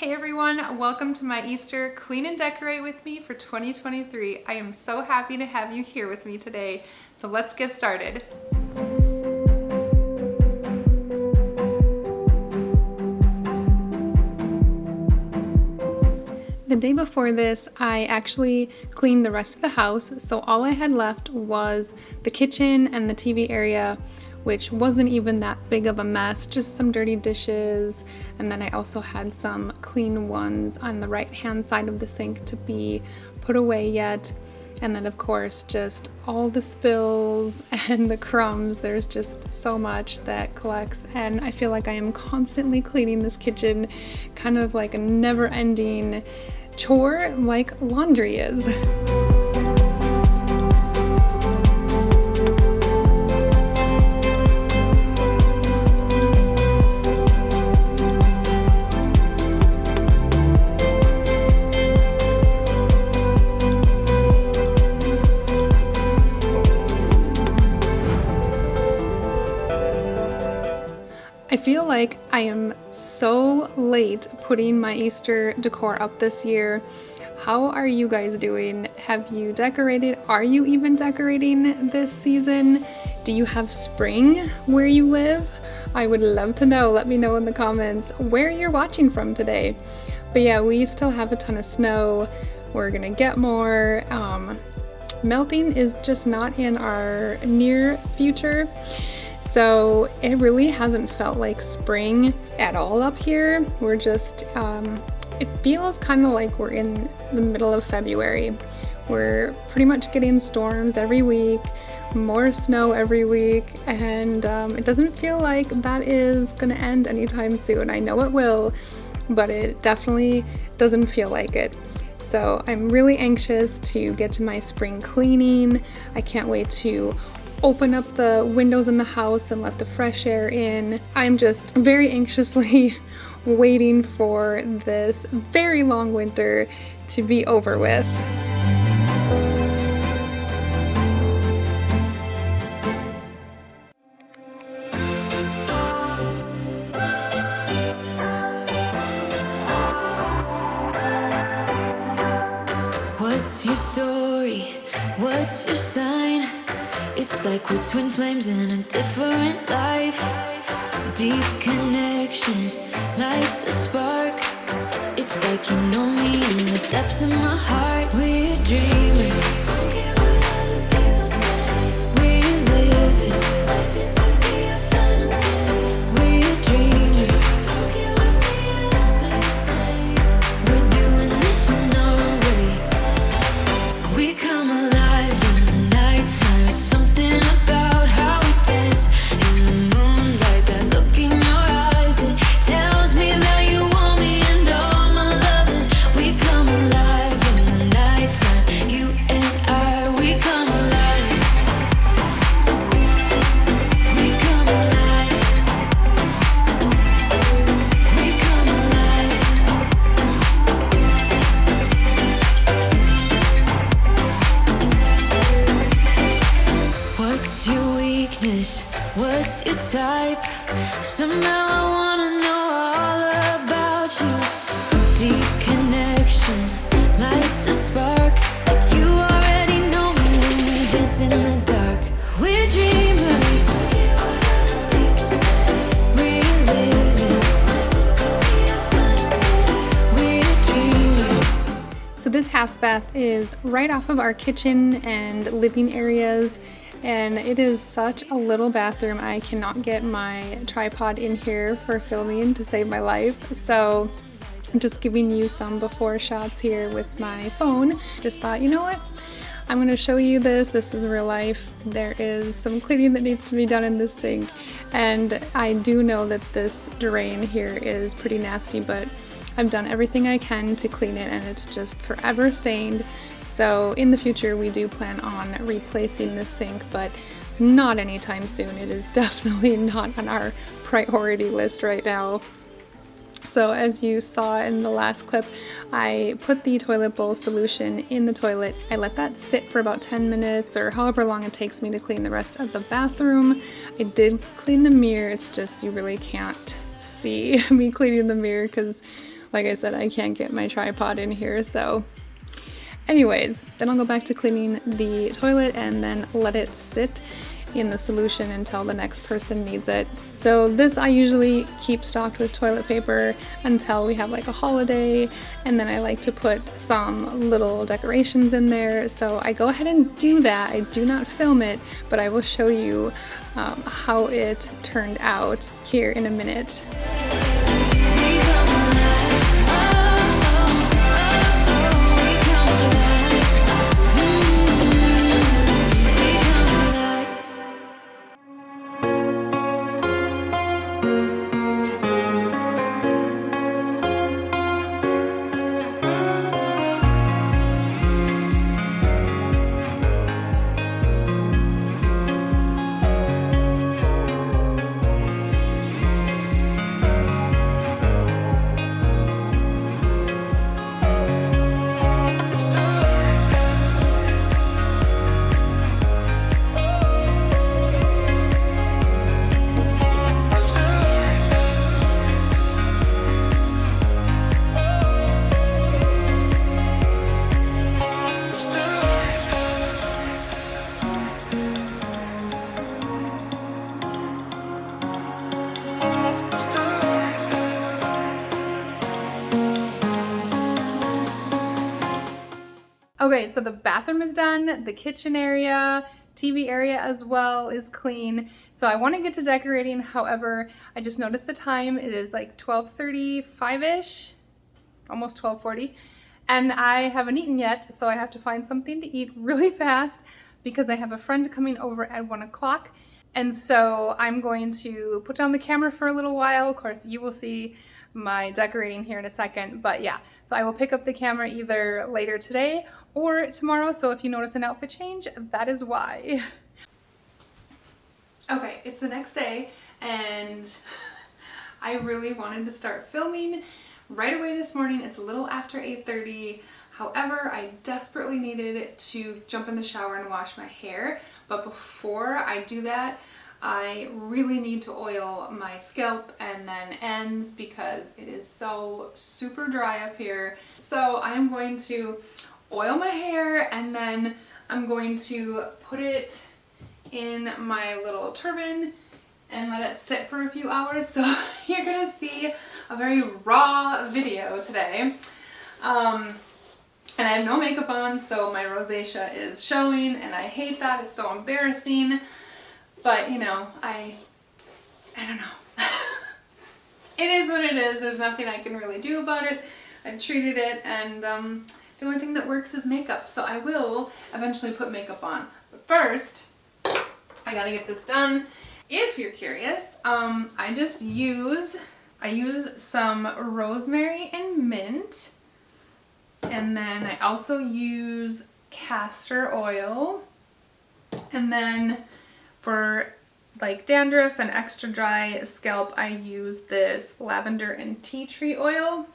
Hey everyone, welcome to my Easter Clean and Decorate with me for 2023. I am so happy to have you here with me today. So let's get started. The day before this, I actually cleaned the rest of the house, so all I had left was the kitchen and the TV area, which wasn't even that big of a mess, just some dirty dishes, and then I also had some clean ones on the right-hand side of the sink to be put away yet. And then of course, just all the spills and the crumbs. There's just so much that collects, and I feel like I am constantly cleaning this kitchen, kind of like a never-ending chore like laundry is. I feel like I am so late putting my Easter decor up this year. How are you guys doing? Have you decorated? Are you even decorating this season? Do you have spring where you live? I would love to know. Let me know in the comments where you're watching from today. But yeah, we still have a ton of snow. We're gonna get more. Melting is just not in our near future. So it really hasn't felt like spring at all up here. We're just, it feels kind of like we're in the middle of February. We're pretty much getting storms every week, more snow every week, and it doesn't feel like that is gonna end anytime soon. I know it will, but it definitely doesn't feel like it. So I'm really anxious to get to my spring cleaning. I can't wait to open up the windows in the house and let the fresh air in. I'm just very anxiously waiting for this very long winter to be over with. What's your story? What's your sign? It's like we're twin flames in a different life. Deep connection lights a spark. It's like you know me in the depths of my heart. We're dreamers. Don't care what other people say. We're living like this could be our final day. We're dreamers. Don't care what the others say. We're doing this in our way. We come alive in the nighttime. It's something about how we dance in the moonlight. That look in your eyes, it tells me that you want me and all my loving. We come alive in the nighttime. You and I, we come alive. We come alive. We come alive. What's your weakness? What's your type? Somehow I wanna know all about you. Deep connection lights a spark. Like you already know me when we dance in the dark. We're dreamers. Forget what other people say. We're living like this could be our final day. We're dreamers. So this half bath is right off of our kitchen and living areas, and it is such a little bathroom. I cannot get my tripod in here for filming to save my life. So I'm just giving you some before shots here with my phone. Just thought, you know what? I'm going to show you this. This is real life. There is some cleaning that needs to be done in this sink, and I do know that this drain here is pretty nasty, but I've done everything I can to clean it, and it's just forever stained. So in the future, we do plan on replacing this sink, but not anytime soon. It is definitely not on our priority list right now. So as you saw in the last clip, I put the toilet bowl solution in the toilet. I let that sit for about 10 minutes or however long it takes me to clean the rest of the bathroom. I did clean the mirror. It's just you really can't see me cleaning the mirror because Like I said, I can't get my tripod in here, so anyways, then I'll go back to cleaning the toilet and then let it sit in the solution until the next person needs it. So this I usually keep stocked with toilet paper until we have like a holiday, and then I like to put some little decorations in there. So I go ahead and do that. I do not film it, but I will show you how it turned out here in a minute. Okay, so the bathroom is done, the kitchen area, TV area as well is clean. So I want to get to decorating. However, I just noticed the time. It is like 12:35-ish, almost 12:40, and I haven't eaten yet, so I have to find something to eat really fast because I have a friend coming over at 1 o'clock. And so I'm going to put down the camera for a little while. Of course, you will see my decorating here in a second, but yeah. So I will pick up the camera either later today or tomorrow. So if you notice an outfit change, that is why. Okay, it's the next day and I really wanted to start filming right away this morning. It's a little after 8:30. However, I desperately needed to jump in the shower and wash my hair. But before I do that, I really need to oil my scalp and then ends because it is so super dry up here. So I'm going to oil my hair and then I'm going to put it in my little turban and let it sit for a few hours. So you're gonna see a very raw video today. And I have no makeup on, so my rosacea is showing, and I hate that. It's so embarrassing. But, you know, I don't know. It is what it is. There's nothing I can really do about it. I've treated it, and the only thing that works is makeup. So I will eventually put makeup on. But first, I gotta get this done. If you're curious, I use some rosemary and mint. And then I also use castor oil. And then for like dandruff and extra dry scalp, I use this lavender and tea tree oil.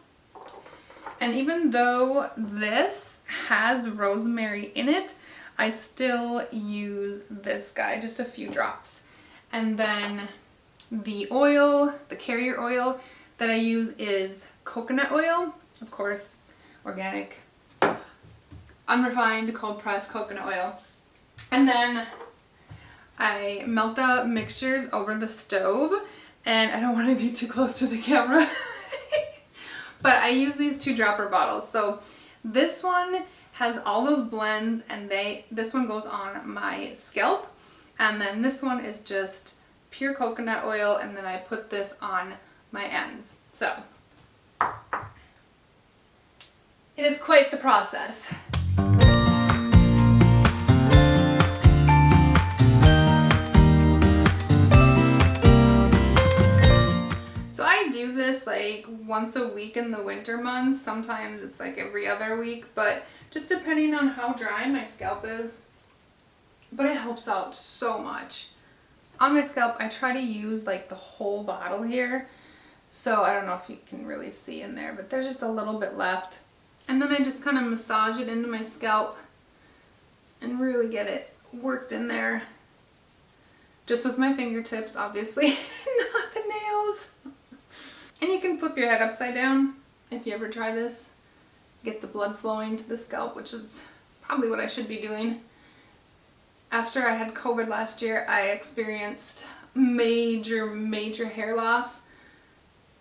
And even though this has rosemary in it, I still use this guy, just a few drops. And then the oil, the carrier oil that I use is coconut oil, of course, organic, unrefined, cold pressed coconut oil. And then I melt the mixtures over the stove, and I don't want to be too close to the camera, but I use these 2-dropper bottles. So this one has all those blends, and this one goes on my scalp, and then this one is just pure coconut oil, and then I put this on my ends. So it is quite the process. So I do this like once a week in the winter months. Sometimes it's like every other week, but just depending on how dry my scalp is. But it helps out so much. On my scalp, I try to use like the whole bottle here. So I don't know if you can really see in there, but there's just a little bit left. And then I just kind of massage it into my scalp and really get it worked in there. Just with my fingertips, obviously, not the nails. And you can flip your head upside down if you ever try this, get the blood flowing to the scalp, which is probably what I should be doing. After I had COVID last year, I experienced major hair loss.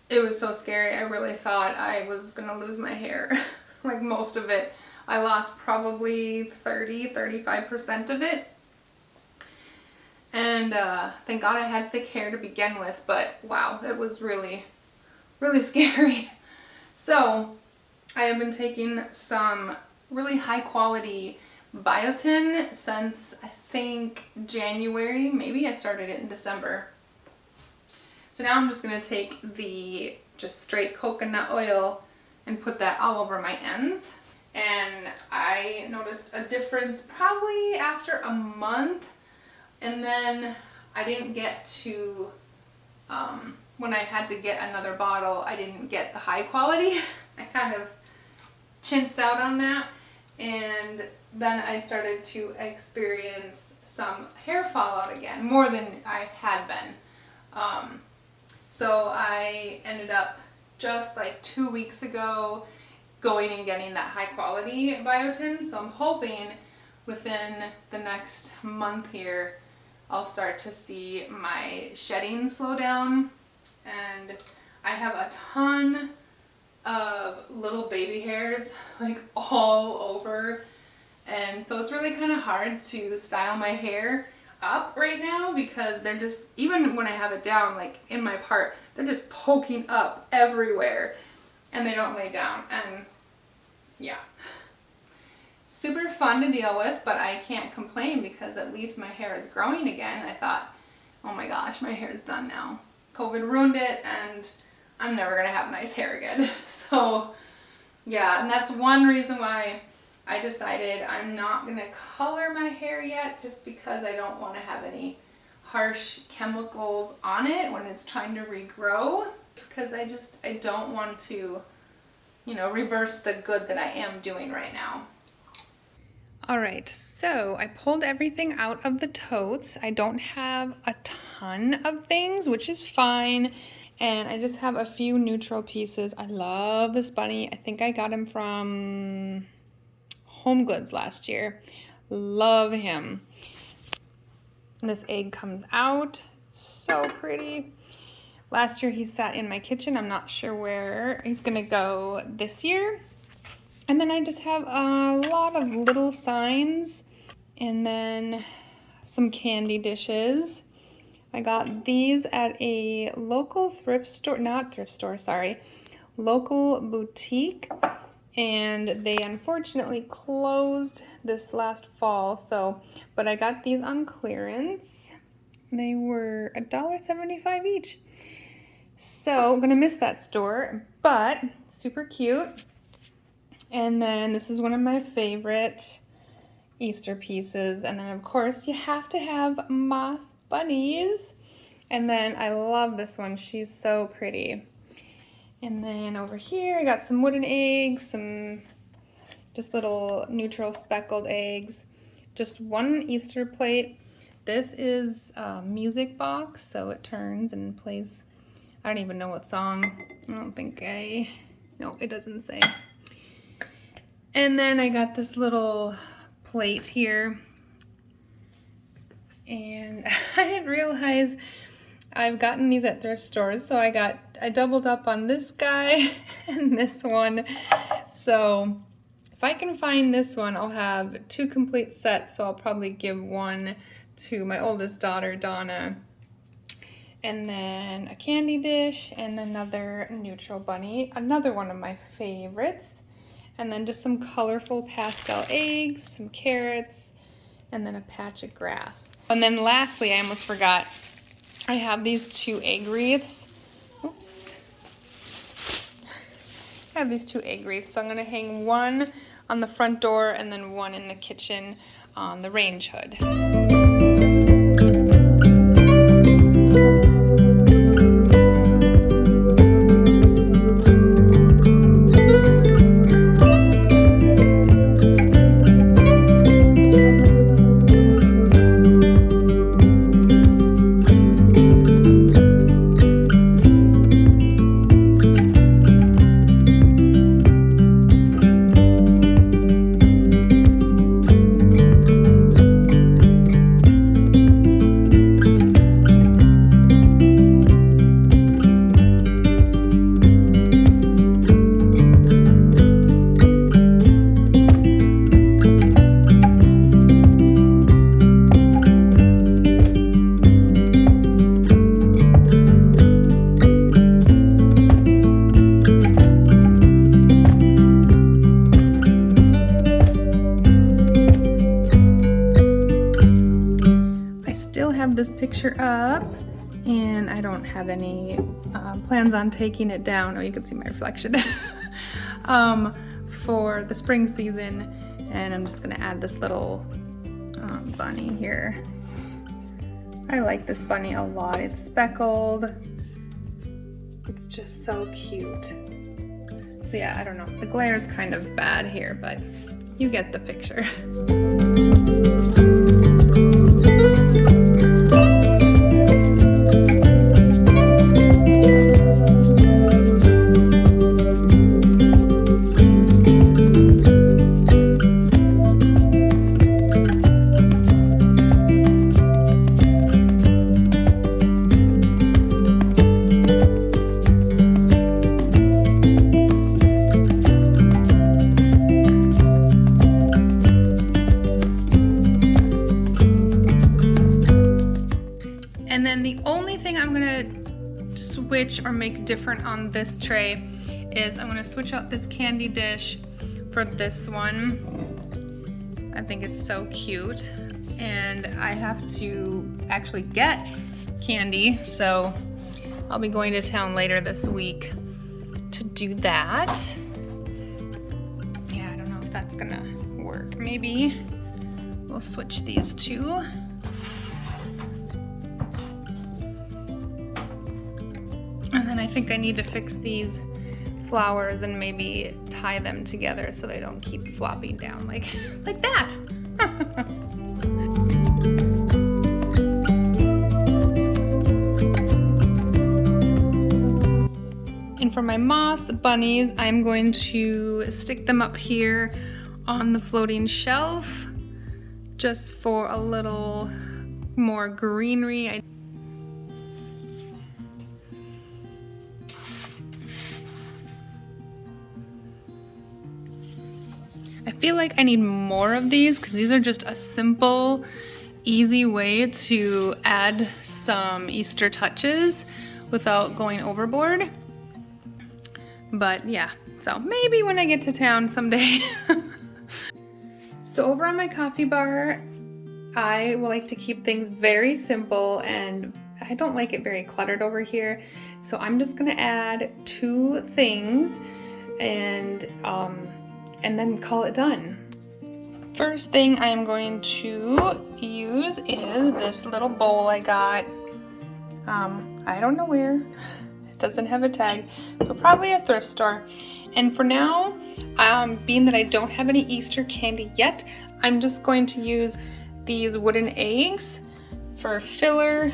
It was so scary. I really thought I was gonna lose my hair. Like most of it. I lost probably 35% of it. And thank God I had thick hair to begin with, but wow, it was really scary. So I have been taking some really high quality biotin since I think January. Maybe I started it in December. So now I'm just going to take the just straight coconut oil and put that all over my ends. And I noticed a difference probably after a month. And then I didn't get to, when I had to get another bottle, I didn't get the high quality. I kind of chinced out on that. And then I started to experience some hair fallout again, more than I had been. So I ended up just like 2 weeks ago going and getting that high quality biotin. So I'm hoping within the next month here, I'll start to see my shedding slow down. And I have a ton of little baby hairs like all over. And so it's really kind of hard to style my hair up right now because they're just, even when I have it down, like in my part, they're just poking up everywhere and they don't lay down. And yeah, super fun to deal with, but I can't complain because at least my hair is growing again. I thought, oh my gosh, my hair is done now. COVID ruined it and I'm never gonna have nice hair again. So yeah, and that's one reason why I decided I'm not gonna color my hair yet, just because I don't want to have any harsh chemicals on it when it's trying to regrow, because I don't want to, you know, reverse the good that I am doing right now. All right, so I pulled everything out of the totes. I don't have a ton of things, which is fine. And I just have a few neutral pieces. I love this bunny. I think I got him from Home Goods last year. Love him. And this egg comes out. So pretty. Last year he sat in my kitchen. I'm not sure where he's gonna go this year. And then I just have a lot of little signs and then some candy dishes. I got these at a local local boutique, and they unfortunately closed this last fall. But I got these on clearance. They were $1.75 each. So I'm gonna miss that store, but super cute. And then this is one of my favorite Easter pieces. And then of course you have to have moss bunnies. And then I love this one. She's so pretty. And then over here I got some wooden eggs, some just little neutral speckled eggs, just one Easter plate. This is a music box, so it turns and plays, I don't even know what song. No, it doesn't say. And then I got this little plate here. And I didn't realize I've gotten these at thrift stores. So I doubled up on this guy and this one. So if I can find this one, I'll have 2 complete sets. So I'll probably give one to my oldest daughter, Donna. And then a candy dish and another neutral bunny. Another one of my favorites. And then just some colorful pastel eggs, some carrots, and then a patch of grass. And then lastly, I almost forgot, I have these 2 egg wreaths. Oops. I have these 2 egg wreaths, so I'm gonna hang one on the front door and then one in the kitchen on the range hood. picture up, and I don't have any plans on taking it down. Oh, you can see my reflection. For the spring season, and I'm just gonna add this little bunny here. I like this bunny a lot. It's speckled. It's just so cute. So yeah, I don't know. The glare is kind of bad here, but you get the picture. And then the only thing I'm gonna switch or make different on this tray is I'm gonna switch out this candy dish for this one. I think it's so cute, and I have to actually get candy, so I'll be going to town later this week to do that. Yeah, I don't know if that's gonna work. Maybe we'll switch these two. And then I think I need to fix these flowers and maybe tie them together so they don't keep flopping down like that. And for my moss bunnies, I'm going to stick them up here on the floating shelf just for a little more greenery. I feel like I need more of these because these are just a simple, easy way to add some Easter touches without going overboard. But yeah, so maybe when I get to town someday. So over on my coffee bar, I will like to keep things very simple, and I don't like it very cluttered over here. So I'm just gonna add 2 things and then call it done. First thing I am going to use is this little bowl I got. I don't know where. It doesn't have a tag, so probably a thrift store. And for now, being that I don't have any Easter candy yet, I'm just going to use these wooden eggs for filler.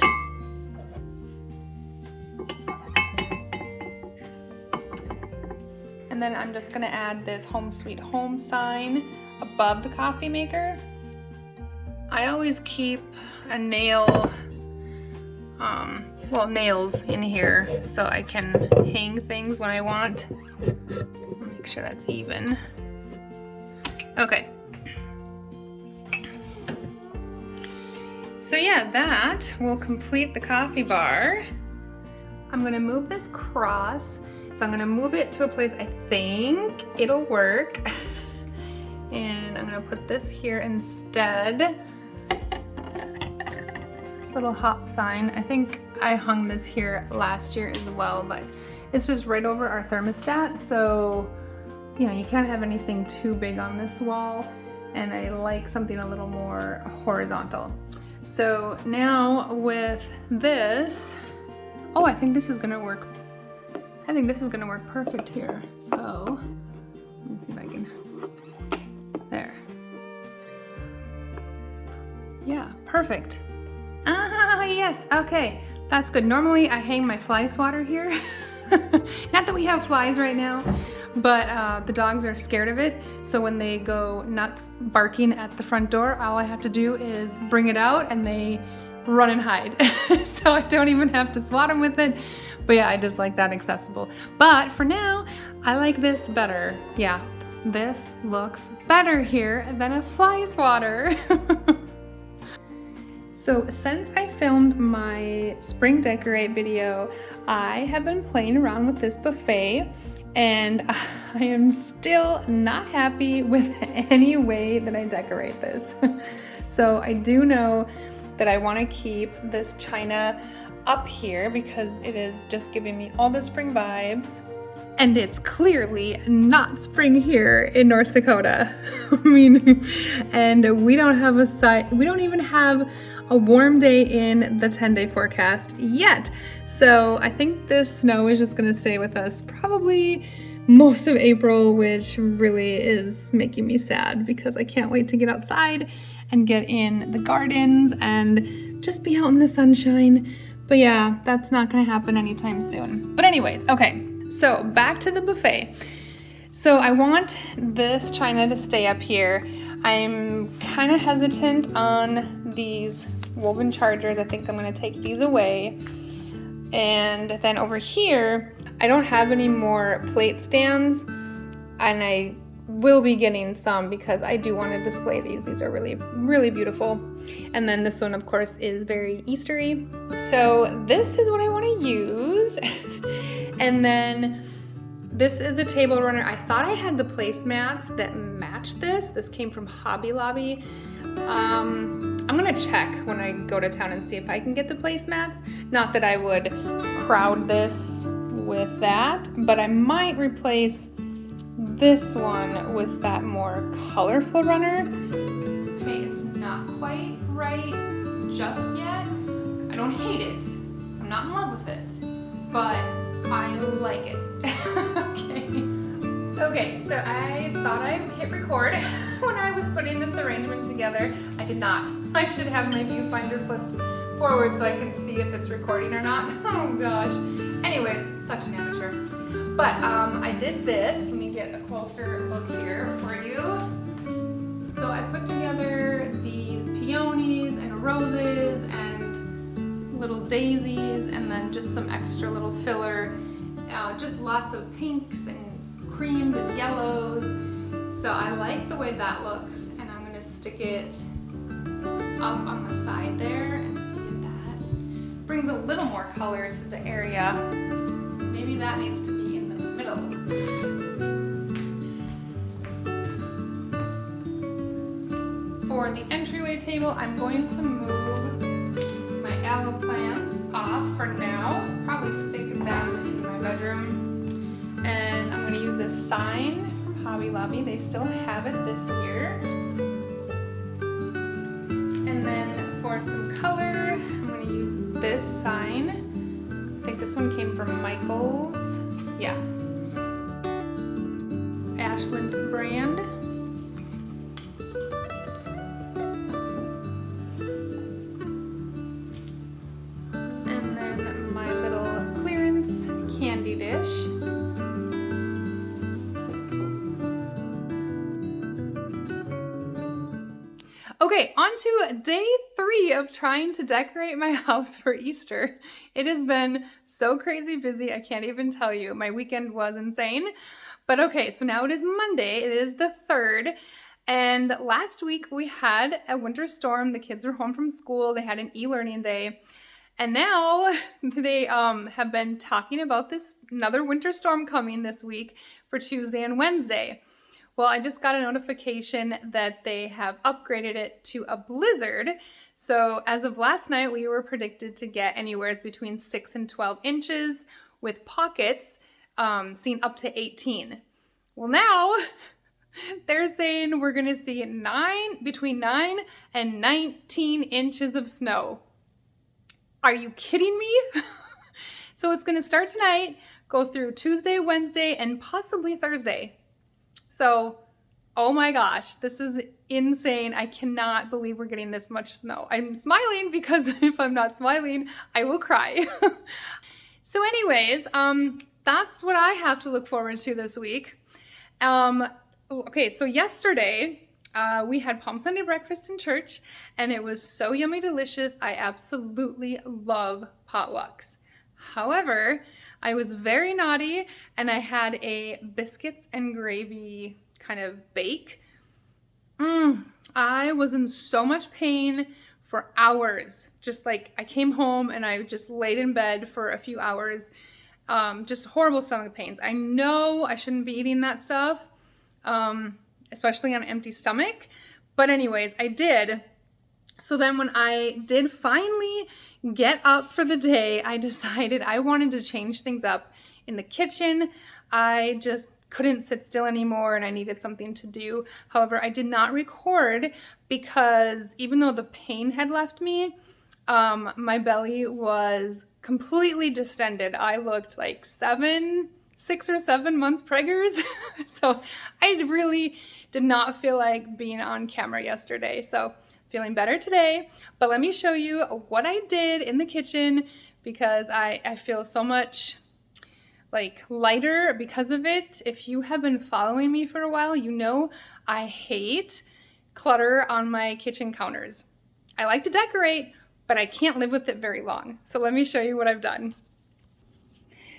And then I'm just gonna add this Home Sweet Home sign above the coffee maker. I always keep a nail, nails in here so I can hang things when I want. Make sure that's even. Okay. So yeah, that will complete the coffee bar. I'm gonna move this cross. So I'm gonna move it to a place I think it'll work. And I'm gonna put this here instead. This little hop sign. I think I hung this here last year as well, but it's just right over our thermostat. So, you know, you can't have anything too big on this wall. And I like something a little more horizontal. So now with this, oh, I think this is gonna work. I think this is gonna work perfect here. So, let me see if I can, there. Yeah, perfect. Ah, yes, okay, that's good. Normally I hang my fly swatter here. Not that we have flies right now, but the dogs are scared of it. So when they go nuts barking at the front door, all I have to do is bring it out and they run and hide. So I don't even have to swat them with it. But yeah, I just like that accessible. But for now, I like this better. Yeah, this looks better here than a fly swatter. So since I filmed my spring decorate video, I have been playing around with this buffet, and I am still not happy with any way that I decorate this. So I do know that I want to keep this china up here because it is just giving me all the spring vibes. And it's clearly not spring here in North Dakota. I mean, and we don't even have a warm day in the 10-day forecast yet. So I think this snow is just gonna stay with us probably most of April, which really is making me sad because I can't wait to get outside and get in the gardens and just be out in the sunshine. But yeah, that's not gonna happen anytime soon. But anyways, okay. So back to the buffet. So I want this china to stay up here. I'm kind of hesitant on these woven chargers. I think I'm going to take these away. And then over here, I don't have any more plate stands, and I will be getting some because I do want to display these. These are really, really beautiful. And then this one, of course, is very Eastery. So this is what I want to use. And then this is a table runner. I thought I had the placemats that match this. This came from Hobby Lobby. I'm gonna check when I go to town and see if I can get the placemats. Not that I would crowd this with that, but I might replace this one with that more colorful runner. Okay, it's not quite right just yet. I don't hate it. I'm not in love with it, but I like it. Okay, so I thought I hit record when I was putting this arrangement together. I did not. I should have my viewfinder flipped forward so I can see if it's recording or not. Oh gosh. Anyways, such an amateur. But I did this. Let me get a closer look here for you. So I put together these peonies and roses and little daisies and then just some extra little filler. Just lots of pinks and creams and yellows. So I like the way that looks, and I'm gonna stick it up on the side there and see if that brings a little more color to the area. Maybe that needs to be in the middle. For the entryway table, I'm going to move my aloe plants off for now. Probably stick them in my bedroom. And I'm going to use this sign from Hobby Lobby. They still have it this year. And then for some color, I'm going to use this sign. I think this one came from Michaels. Yeah. Ashland brand. And then my little clearance candy dish. Okay, on to day 3 of trying to decorate my house for Easter. It has been so crazy busy, I can't even tell you. My weekend was insane. But okay, so now it is Monday. It is the 3rd. And last week we had a winter storm. The kids were home from school. They had an e-learning day. And now they have been talking about this another winter storm coming this week for Tuesday and Wednesday. Well, I just got a notification that they have upgraded it to a blizzard. So as of last night, we were predicted to get anywhere between 6 and 12 inches with pockets seen up to 18. Well, now they're saying we're going to see between 9 and 19 inches of snow. Are you kidding me? So it's going to start tonight, go through Tuesday, Wednesday, and possibly Thursday. So, oh my gosh, this is insane. I cannot believe we're getting this much snow. I'm smiling because if I'm not smiling, I will cry. So anyways, that's what I have to look forward to this week. Okay, so yesterday we had Palm Sunday breakfast in church, and it was so yummy delicious. I absolutely love potlucks. However, I was very naughty and I had a biscuits and gravy kind of bake. I was in so much pain for hours. Just like I came home and I just laid in bed for a few hours. Just horrible stomach pains. I know I shouldn't be eating that stuff, especially on an empty stomach. But anyways, I did. So then when I did finally get up for the day, I decided I wanted to change things up in the kitchen. I just couldn't sit still anymore and I needed something to do. However, I did not record because even though the pain had left me, my belly was completely distended. I looked like 6 or 7 months preggers. So I really did not feel like being on camera yesterday. So feeling better today, but let me show you what I did in the kitchen because I feel so much like lighter because of it. If you have been following me for a while, you know I hate clutter on my kitchen counters. I like to decorate, but I can't live with it very long. So let me show you what I've done.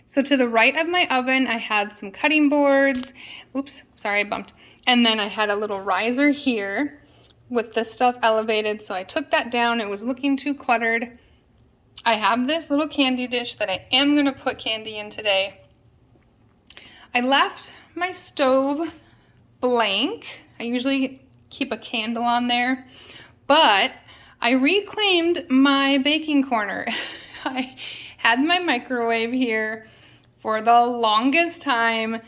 So to the right of my oven, I had some cutting boards. Oops, sorry, I bumped. And then I had a little riser here with this stuff elevated. So I took that down. It was looking too cluttered. I have this little candy dish that I am gonna put candy in today. I left my stove blank. I usually keep a candle on there, but I reclaimed my baking corner. I had my microwave here for the longest time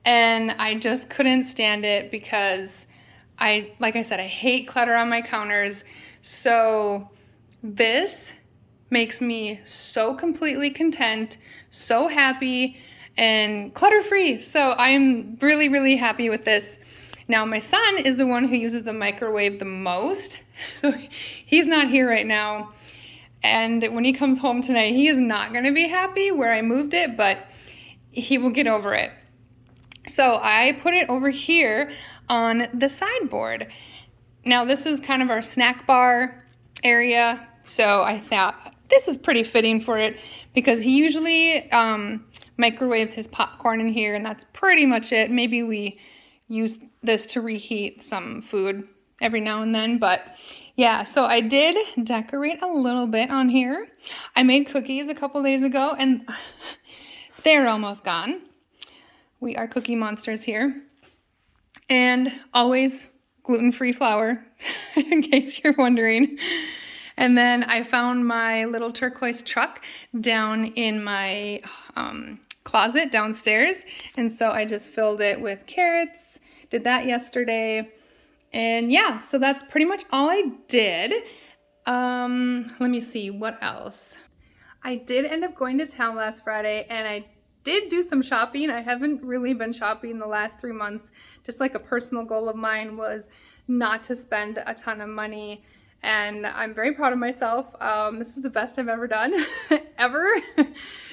and I just couldn't stand it because like I said, I hate clutter on my counters. So this makes me so completely content, so happy, and clutter-free. So I'm really, really happy with this. Now my son is the one who uses the microwave the most. So he's not here right now. And when he comes home tonight, he is not gonna be happy where I moved it, but he will get over it. So I put it over here on the sideboard. Now this is kind of our snack bar area. So I thought this is pretty fitting for it because he usually microwaves his popcorn in here and that's pretty much it. Maybe we use this to reheat some food every now and then, but yeah, so I did decorate a little bit on here. I made cookies a couple days ago and they're almost gone. We are cookie monsters here. And always gluten-free flour, in case you're wondering. And then I found my little turquoise truck down in my closet downstairs. And so I just filled it with carrots, did that yesterday. And yeah, so that's pretty much all I did. Let me see, what else? I did end up going to town last Friday and I did do some shopping. I haven't really been shopping the last 3 months. Just like a personal goal of mine was not to spend a ton of money. And I'm very proud of myself. This is the best I've ever done, ever.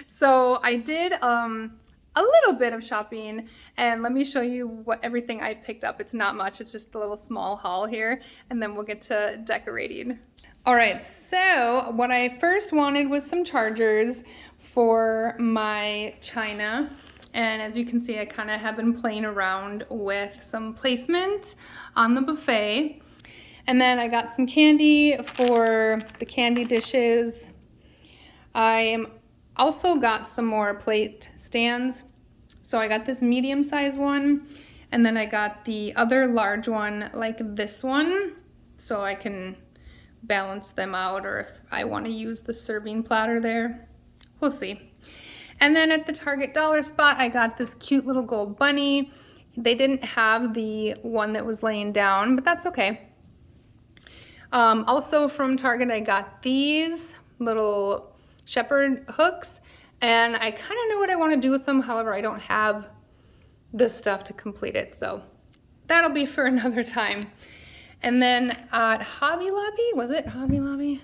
So I did a little bit of shopping and let me show you what everything I picked up. It's not much, it's just a little small haul here and then we'll get to decorating. All right, so what I first wanted was some chargers for my china. And as you can see, I kind of have been playing around with some placement on the buffet. And then I got some candy for the candy dishes. I also got some more plate stands. So I got this medium-sized one, and then I got the other large one like this one, so I can balance them out, or if I want to use the serving platter there. We'll see. And then at the Target dollar spot, I got this cute little gold bunny. They didn't have the one that was laying down, but that's okay. Also from Target, I got these little shepherd hooks, and I kind of know what I want to do with them. However, I don't have the stuff to complete it, so that'll be for another time. And then at Hobby Lobby, was it Hobby Lobby?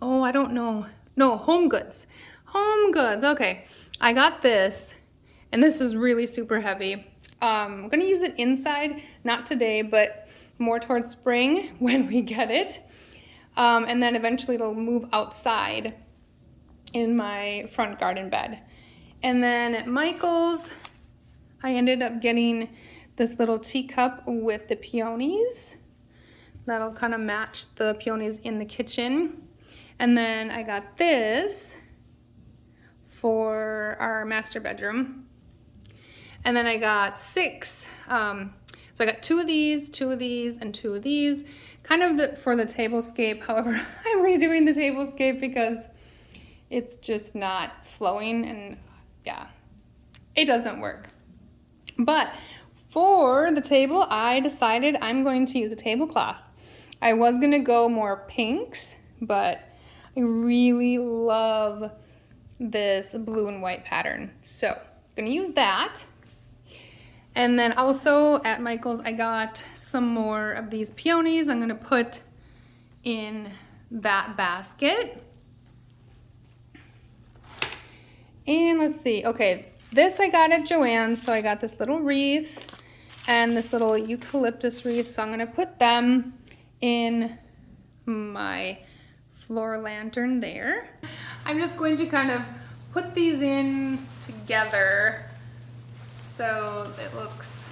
Oh, I don't know. No, Home Goods. Home Goods, okay. I got this, and this is really super heavy. I'm gonna use it inside, not today, but more towards spring when we get it. And then eventually it'll move outside in my front garden bed. And then at Michael's, I ended up getting this little teacup with the peonies. That'll kind of match the peonies in the kitchen. And then I got this for our master bedroom. And then I got 6. So I got 2 of these, 2 of these, and 2 of these, kind of for the tablescape. However, I'm redoing the tablescape because it's just not flowing, and yeah, it doesn't work. But for the table, I decided I'm going to use a tablecloth. I was gonna go more pinks, but I really love this blue and white pattern. So I'm gonna use that. And then also at Michael's, I got some more of these peonies I'm gonna put in that basket. And let's see, okay, this I got at Joann's, so I got this little wreath and this little eucalyptus wreath, so I'm gonna put them in my floor lantern there. I'm just going to kind of put these in together so it looks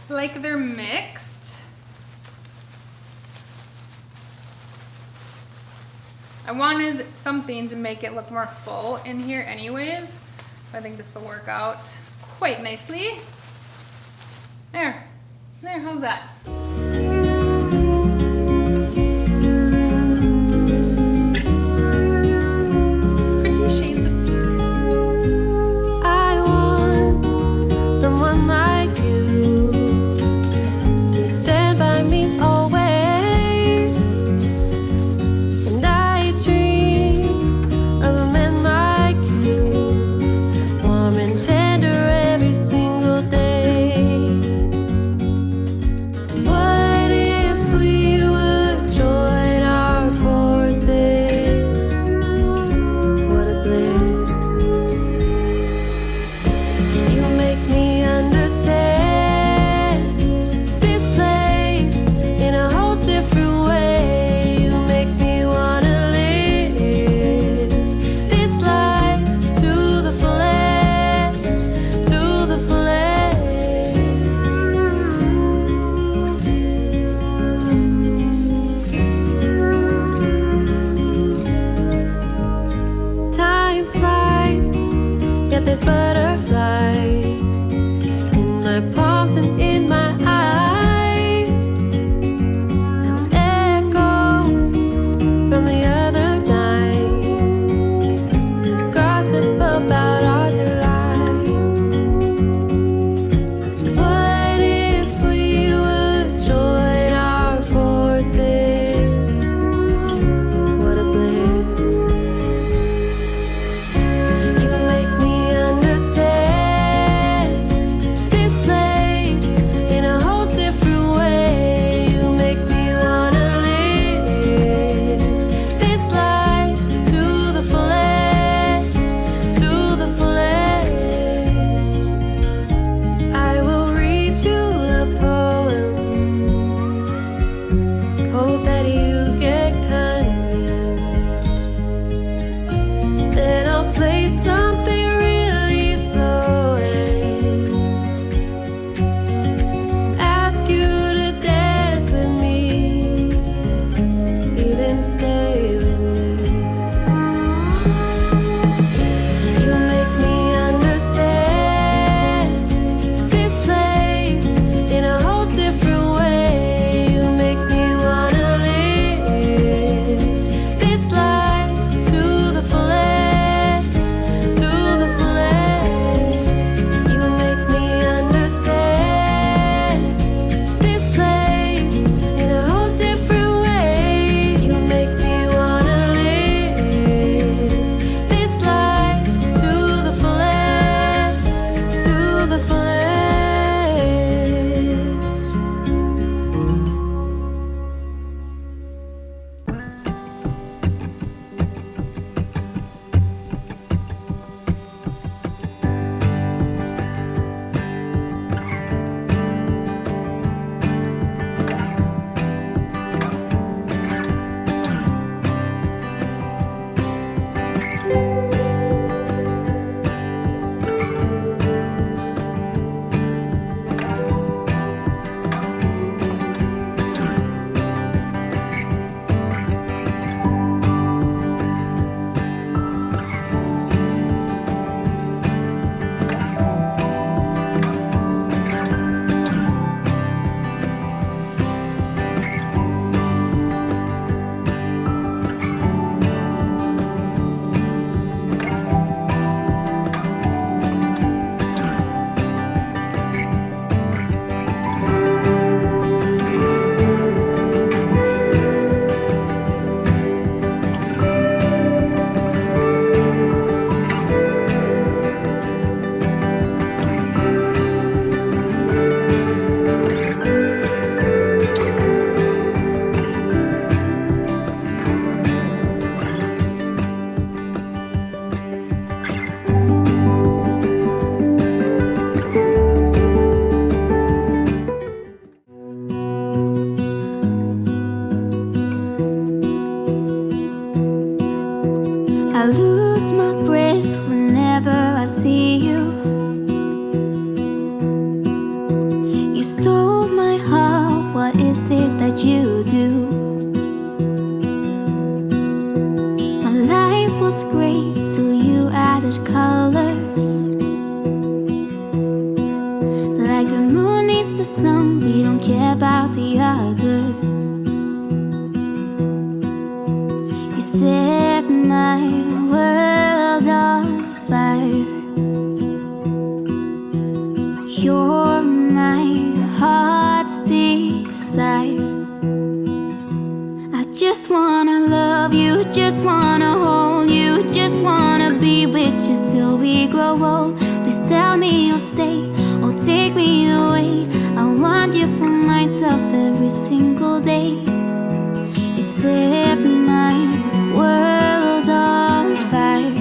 like they're mixed. I wanted something to make it look more full in here anyways. I think this will work out quite nicely. There, how's that? Pretty shades of pink. I want someone like you to stand by me always, and I dream of a man like you, warm and tender every single day. What if we would join our forces? What a bliss. You make me understand this place in a whole different way. You make me wanna live this life to the fullest, to the fullest. Time flies, yet there's butterflies in my palms and in my eyes, and echoes from the other night, gossip about our delight. What if we would join our forces? What a bliss. You make me understand this place I lose my breath whenever I see you. You stole my heart, what is it that you do? My life was great till you added colors. Like the moon needs the sun, we don't care about the others. You set my world on fire. You're my heart's desire. I just wanna love you, just wanna hold you, just wanna be with you till we grow old. Please tell me you'll stay or take me away. I want you for myself every single day. You set my world on fire.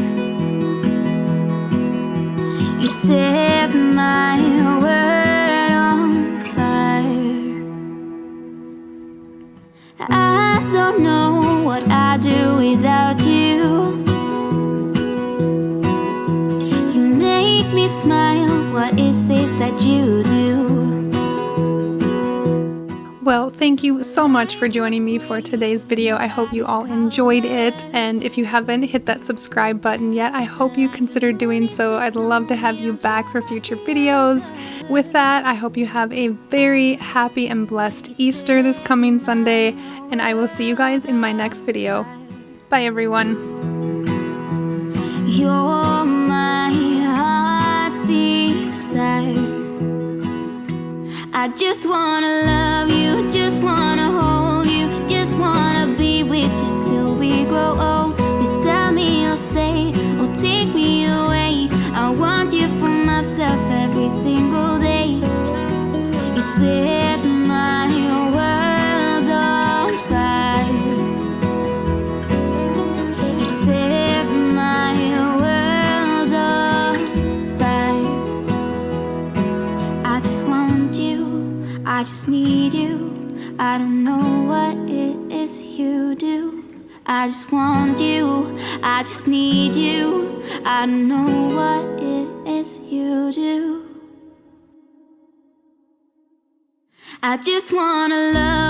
You set my world on fire. I don't know what I'd do without you. You make me smile, what is it that you do? Well, thank you so much for joining me for today's video. I hope you all enjoyed it, and if you haven't hit that subscribe button yet, I hope you consider doing so. I'd love to have you back for future videos. With that, I hope you have a very happy and blessed Easter this coming Sunday, and I will see you guys in my next video. Bye everyone. You're my heart's desire. I just wanna love you, just wanna hold you, just wanna be with you till we grow old. Please tell me you'll stay or take me away. I want you for myself every single day. You set my world on fire. You set my world on fire. I just want you, I just need you. I don't know what it is you do. I just want you, I just need you. I don't know what it is you do. I just wanna love